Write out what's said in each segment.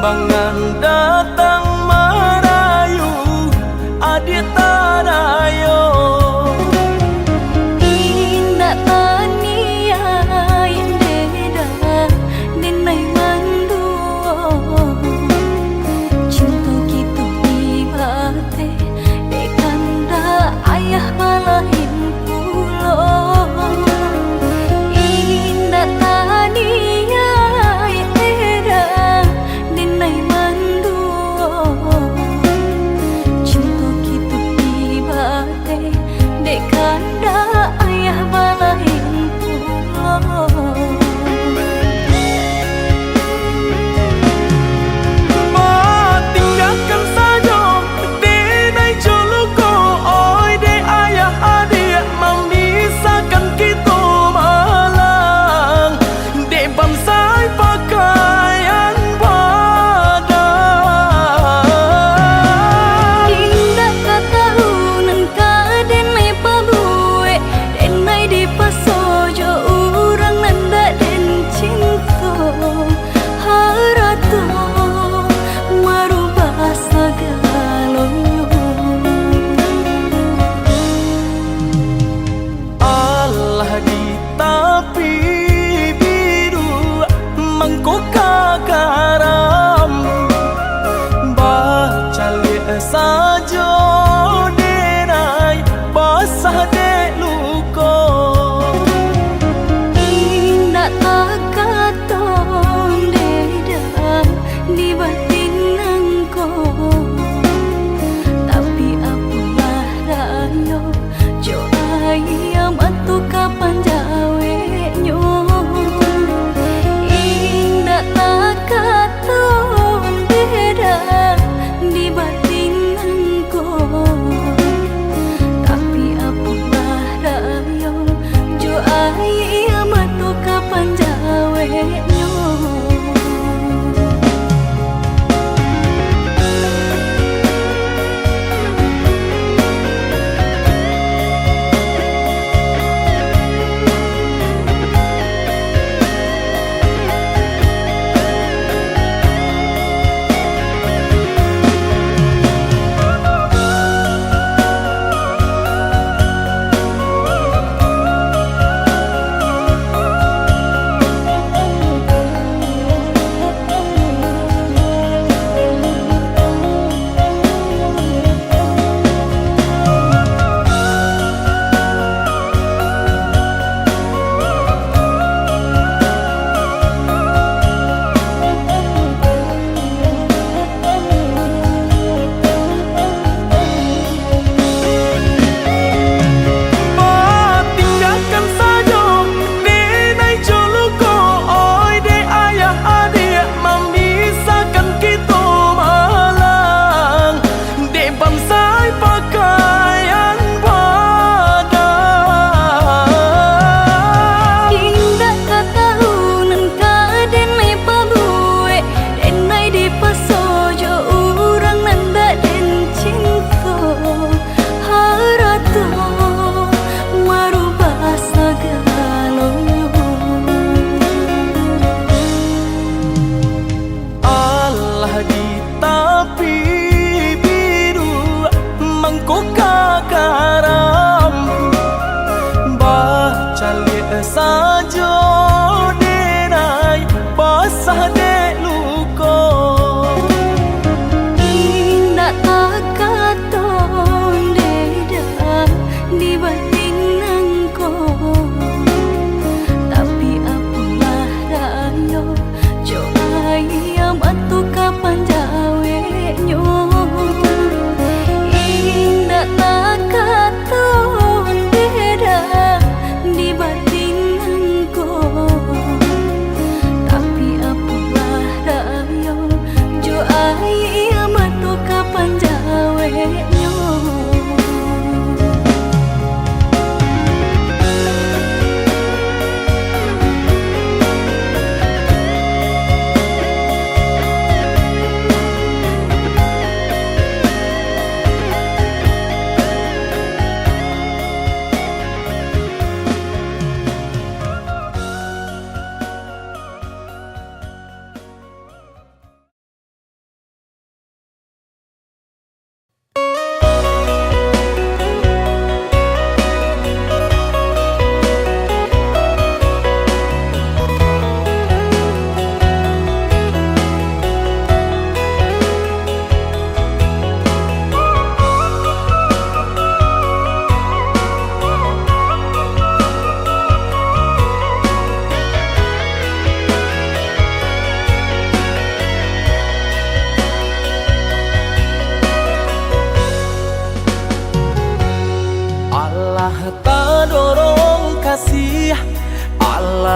Timbangan datang merayu adik tadayo. Indah tania yang beda denai manduo. Cinta gitu ibate dekanda ayah balahin pulo. Indah tania yang beda denai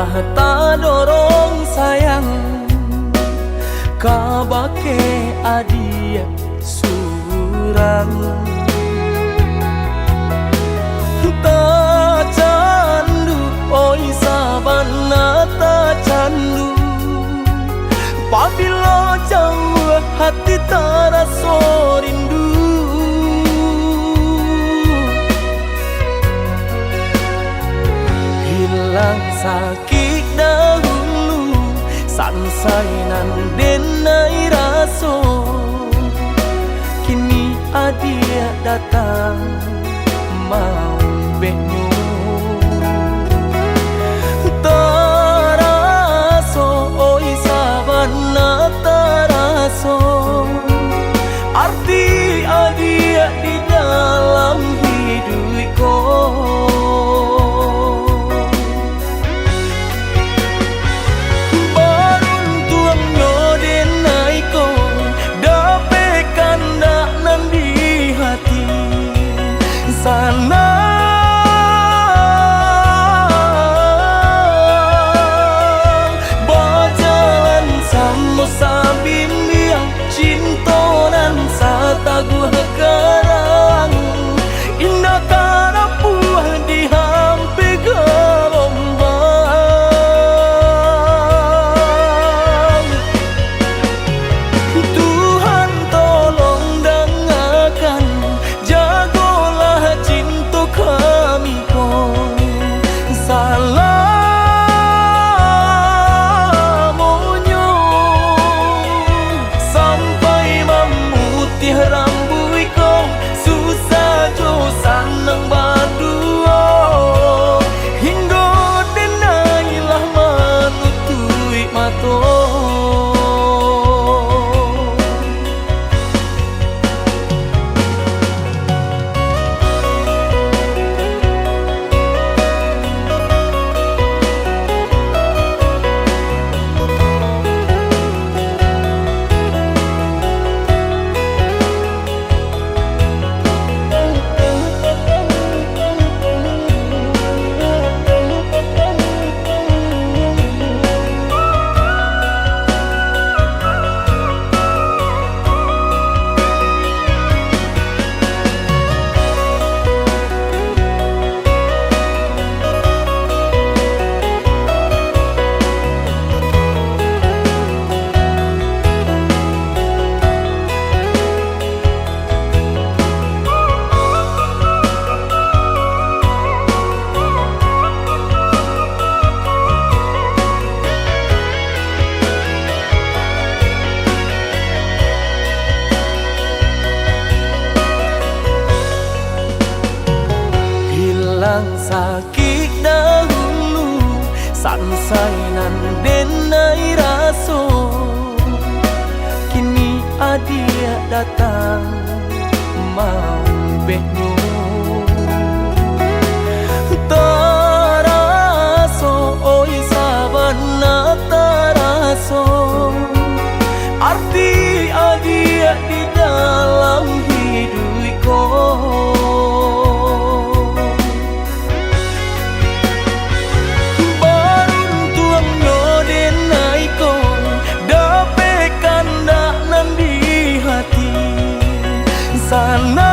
lah tak dorong sayang kabake adia surang ta candu oi sabana ta candu pabila jauh hati terasa rindu hilang sakit dahulu sansai nan denai raso kini adia datang mau benyo taraso oi sabana taraso arti adia di dalam hidupku sana berjalan sama sabimbiang cintonan sataguh karang indah karapuah di hampi gelombang Tuhan tolong dengarkan jagolah cinta kami kau salamonyo sampai memutih rambut kau susah jo sanang berdua hingga denailah menutui mata sakit dahulu sansai nan denai raso kini adia datang mau benyo taraso oi sabana taraso arti adia di dalam hidupku sana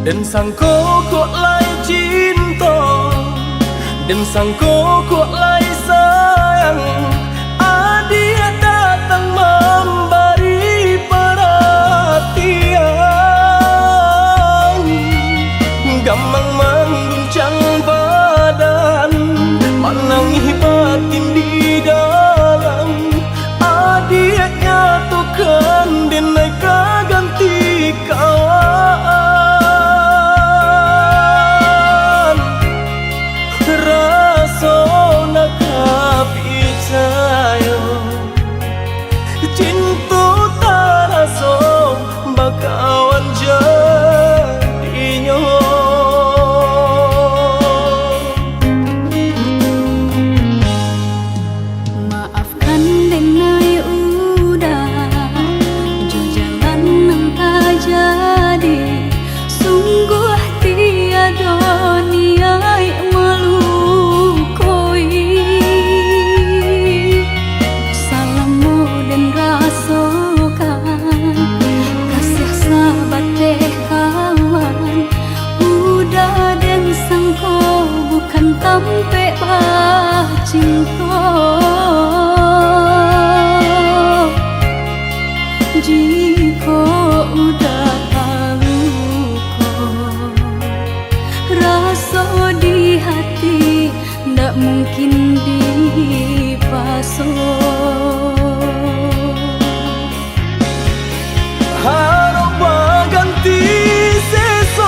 Dan sangko kok lai cinta, dan sangko kok lai sayang. Adia datang memberi perhatian, gamang mengguncang badan, menangi batin di dalam. Adia nyatukan denai kaganti kawan. Rasona kapicayo, cinta taraso bakawan jadinya. Maafkan denai udah jo jalan nang tak jadi. Sungguh tiada niat melukoi. Salamu dan rasakan kasih sahabat teh kawan. Udah dan sangko bukan tampe bah cinta. Jika udah tahu kok rasa di hati ndak mungkin dipasok. Harap ganti sesok,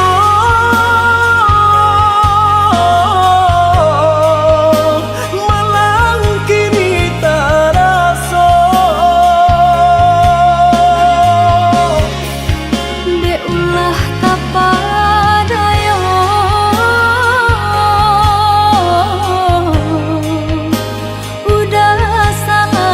malang kini taraso. Beulah kapadayo, udah salah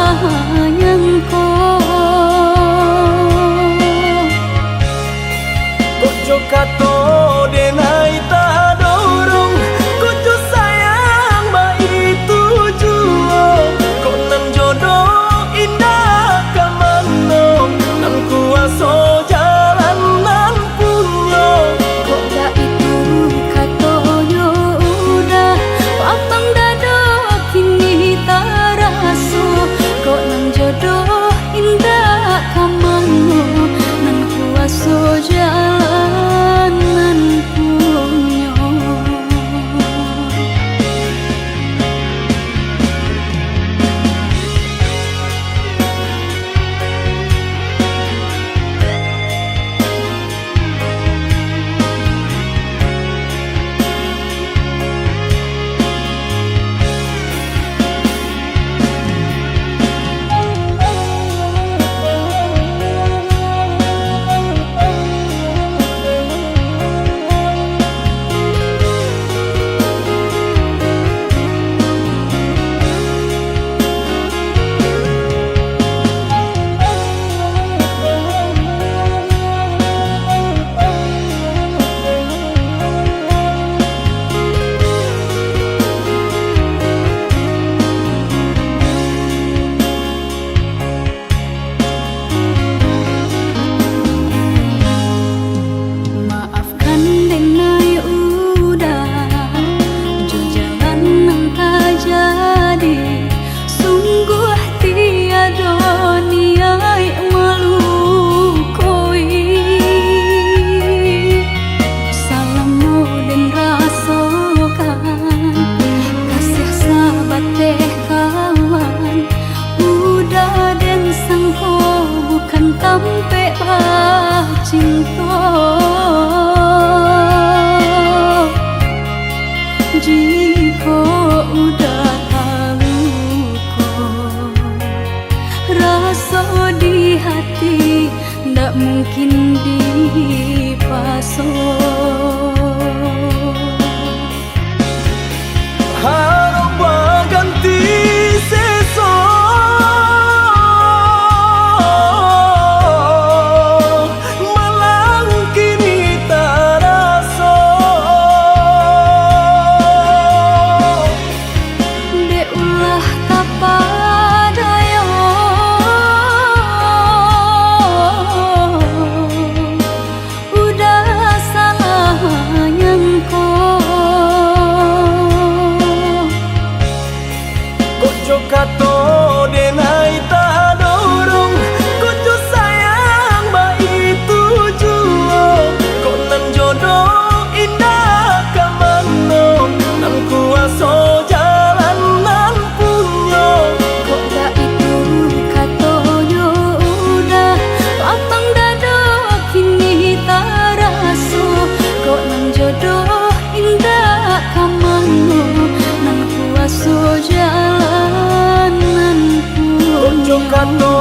kato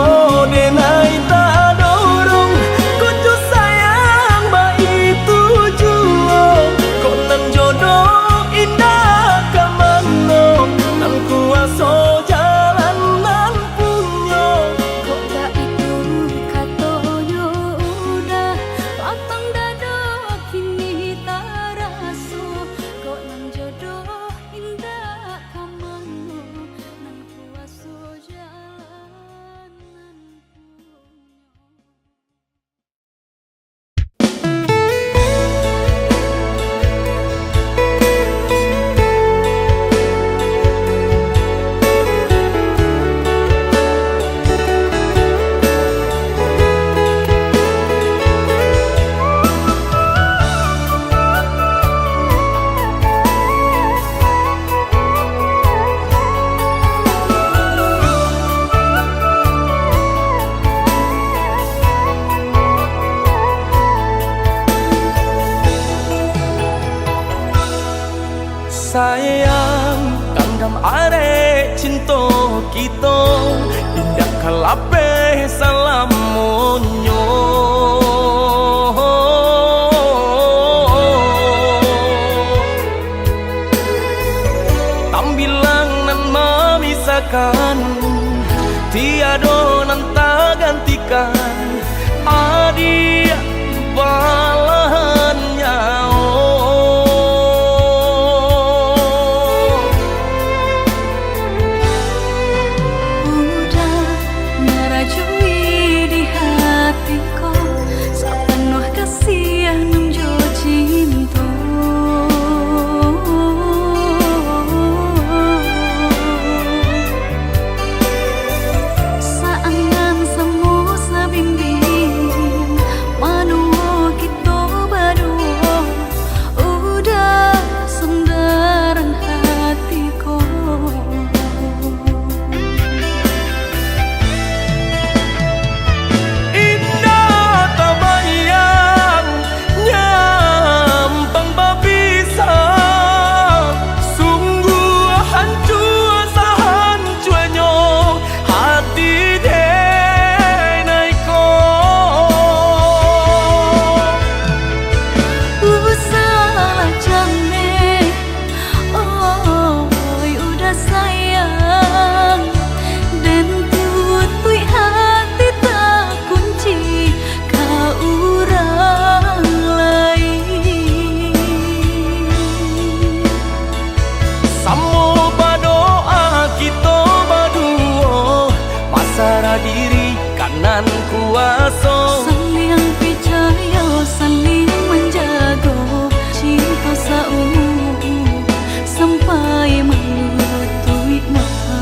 denai tak dorong kucu sayang ba itu juo kok nan jodoh indah kamano nan kuaso jalan nan punyo kok gak itu katonyo udah patang dado kini tak raso kok nang jodoh indah kamano nang kuaso jalan nan punyo. Sayang kandam are cinta kita indah kalape salamonyo tambilang nan memisahkan tiado nan tak gantikan adia balahan nyao Udah ngerajui di hatiku sepenuh kasih nunjo cinta saangan semu sabimbing manuo kita berdua udah sendaran hatiku. Indah tabayang nyampang babisa sungguh hancur sahancuanyo hati denaiko Salah jane, oh udah sayang dan tutui hati tak kunci kau orang lain. samo badoa kita baduo pasrah diri kanan kuaso Saling percaya, saling menjaga cinta saumu sampai melutui mata.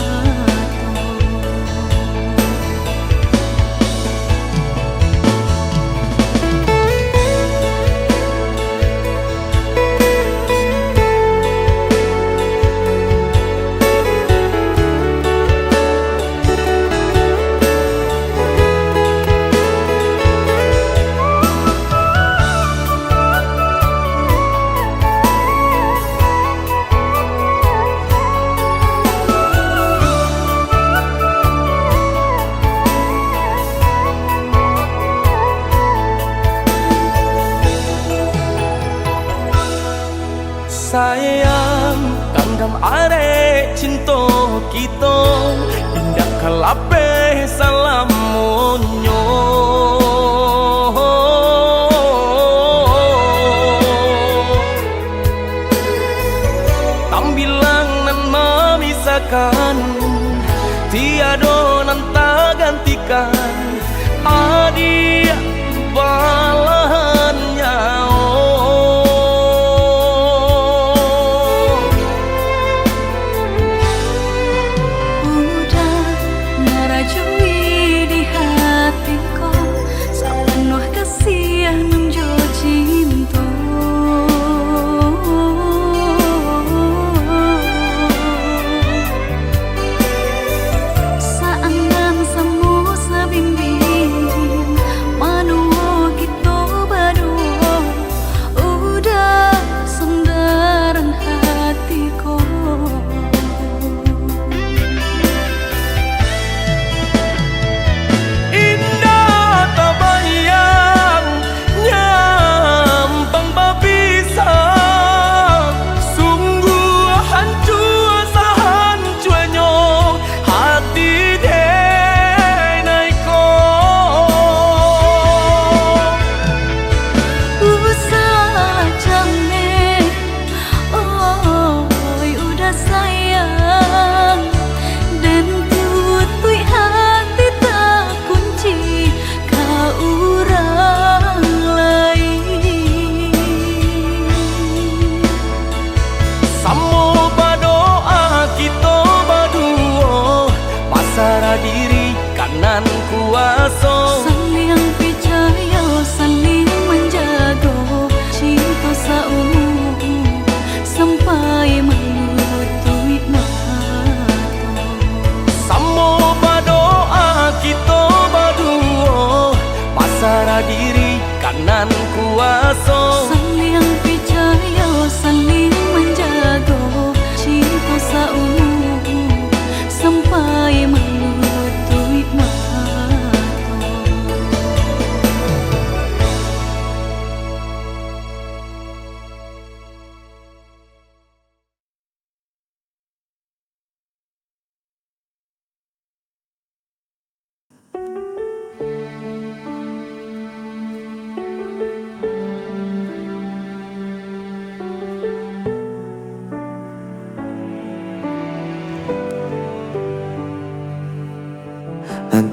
sayang kandam are cinta kita indah kalape salamonyo tambilang nan memisahkan tiado nan tak gantikan adia balahan nyao Udah ngerajui di hatiku sepenuh kasih nunjo cinta saangan semu sabimbing manuo kita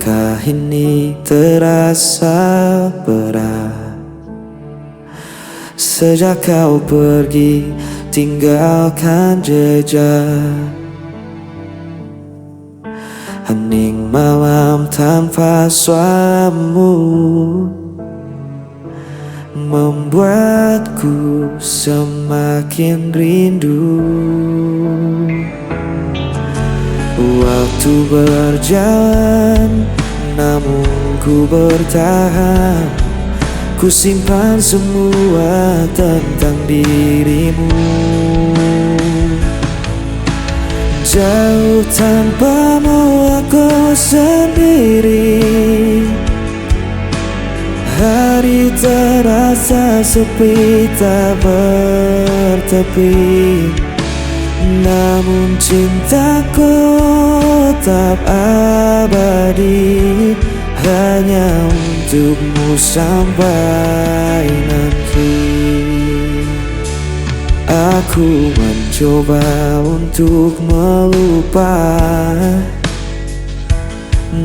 Langkah ini terasa berat sejak kau pergi tinggalkan jejak. Hening malam tanpa suaramu membuatku semakin rindu. Waktu berjalan, namun ku bertahan. Ku simpan semua tentang dirimu. Jauh tanpamu aku sendiri. Hari terasa sepi tak bertepi, namun cintaku tetap abadi, hanya untukmu sampai nanti. Aku mencoba untuk melupa,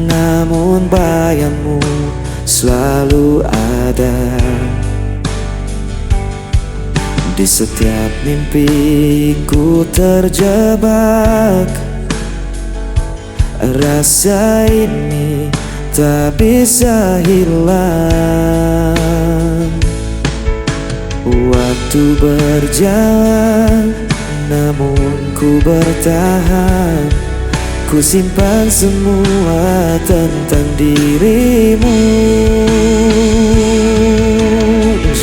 namun bayangmu selalu ada. Di setiap mimpi ku terjebak. Rasa ini tak bisa hilang. Waktu berjalan, namun ku bertahan. Ku simpan semua tentang dirimu.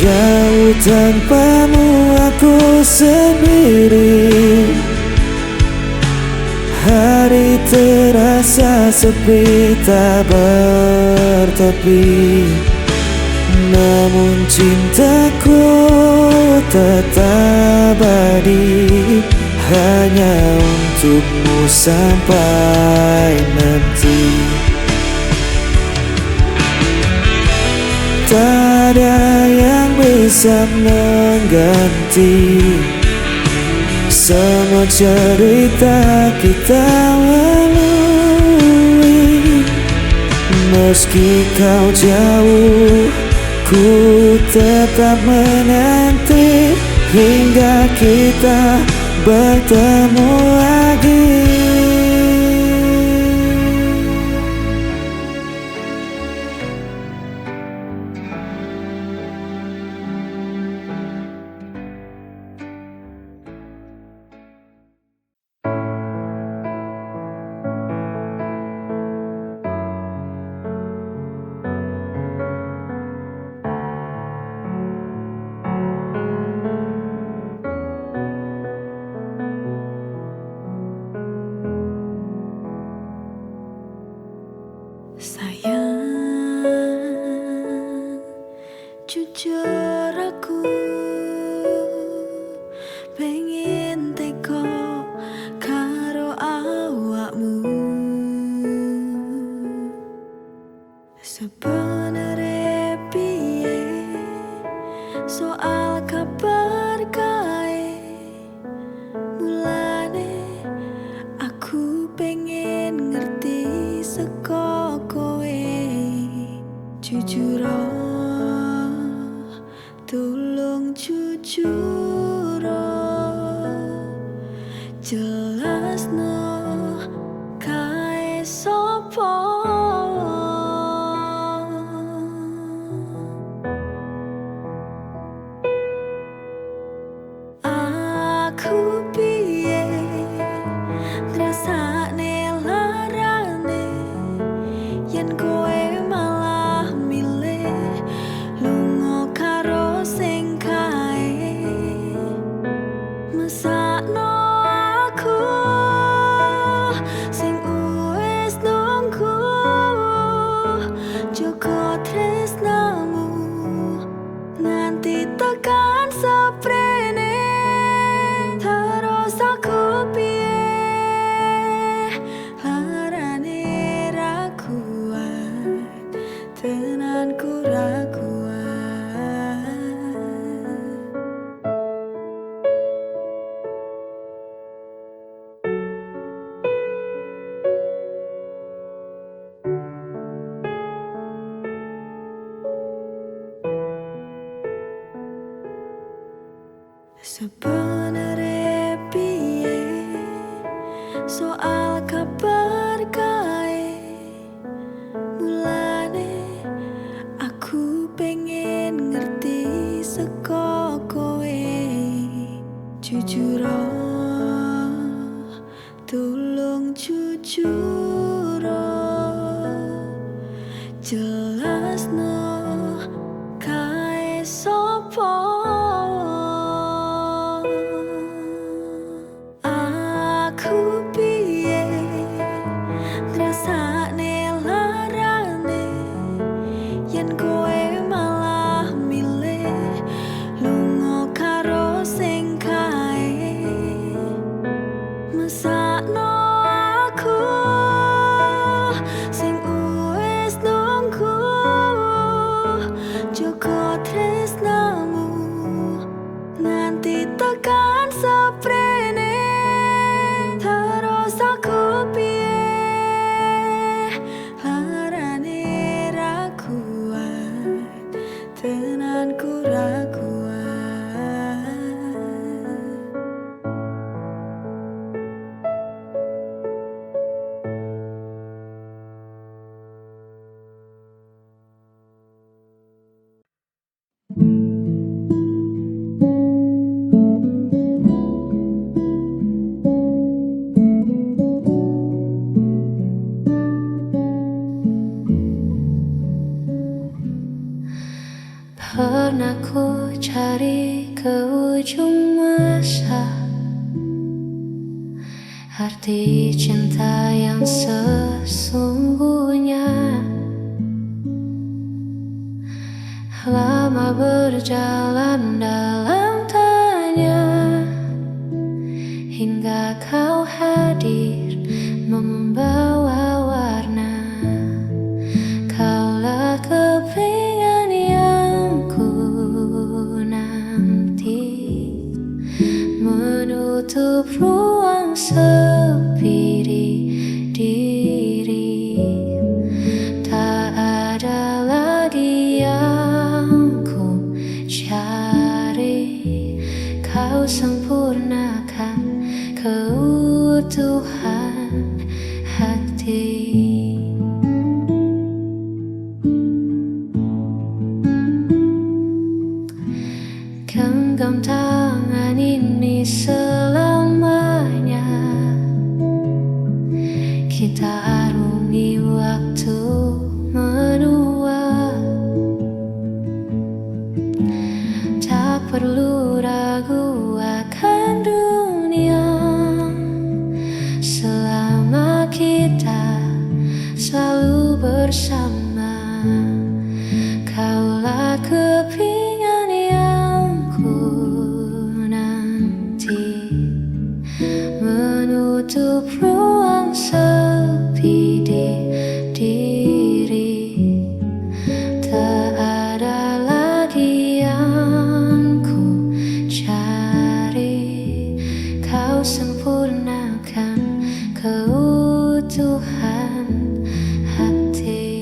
Jauh tanpamu aku sendiri. Hari terasa sepi tak bertepi, namun cintaku tetap abadi, hanya untukmu sampai nanti. Tak ada yang bisa mengganti semua cerita kita lalui. Meski kau jauh, ku tetap menanti hingga kita bertemu lagi. Sayang, jujur aku pengen teko karo awakmu. Sebenarnya piye soal kabar kae, mulane aku pengen ngerti seko kowe. Jujur tolong jujur jelasno kae sopo. Aku piye ngrasakne larane yen kowe malah milih lunga karo sing kae. Mesakno aku sing wis nunggu joko tresnamu nganti tekan seprene. Terus aku piye larane ra kuat, tenanku ra kuat. bener piye soal kabar kae. Mulane aku pengen ngerti saka kowe. Jujur tolong jujur jelasno kae sapa. Aku piye ngrasakne larane yen kowe malah milih lunga karo sing kae. Mesakno aku sing wis nunggu joko tresnamu nganti tekan seprene. Terus aku piye larane ra kuat, tenanku ra kuat. Pernah ku cari ke ujung masa arti cinta yang sesungguhnya. Lama berjalan dalam tanya hingga kau hadir membawa warna. Kaulah kepingan yang ku nanti, menutup ruang sepi di diri. Tak ada lagi yang ku cari, kau sempurnakan keutuhan hati. Genggam tangan ini selamanya, kita arungi waktu menua. Tak perlu ragu akan dunia selama kita selalu bersama. Kaulah kepingan yang ku nanti, menutup ruang sepi di diri. Tak ada lagi yang ku cari, kau sempurnakan keutuhan hati.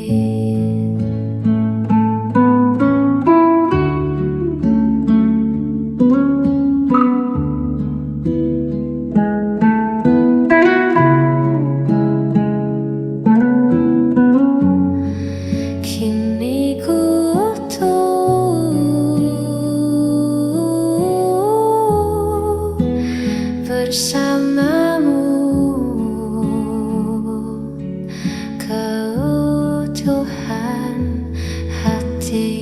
Kini ku utuh bersamamu, keutuhan hati.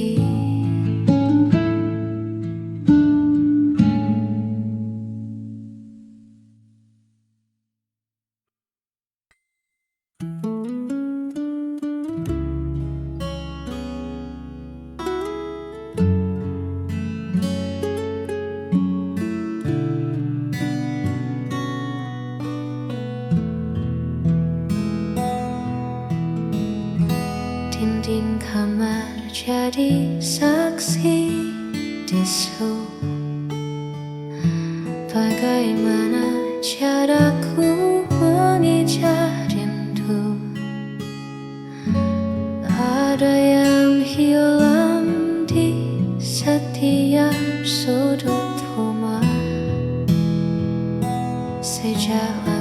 Dinding kamar jadi saksi bisu. Bagaimana caraku mengejar rindu? Ada yang hilang di setiap sudut rumah. sejauh